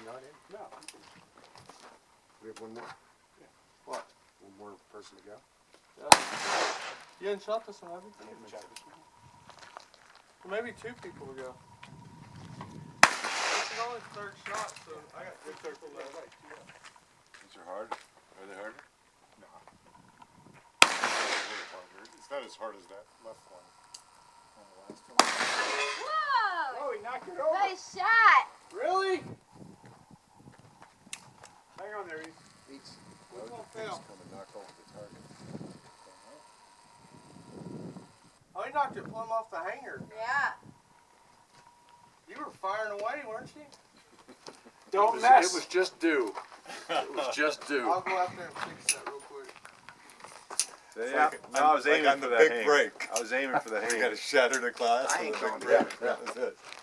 not in? No. We have one more? Yeah. What? One more person to go? You hadn't shot this one, have you? I haven't shot this one. Well, maybe two people to go. This is only the third shot, so I got two people left. These are hard. Are they harder? No. It's not as hard as that left one. On the last one. Whoa! Oh, he knocked it over. Nice shot! Really? Hang on there, Reese. Eats. What's Well, gonna the thing's fail? gonna knock over the target. Oh, he knocked it plumb off the hanger. Yeah. You were firing away, weren't you? Don't It mess. was just due. It was just due. I'll go out there and fix that real quick. Yeah, no, I was aiming on for the that big hanger. break. I was aiming for the We hanger. got to shatter the glass I for the ain't big going break. there. That was it.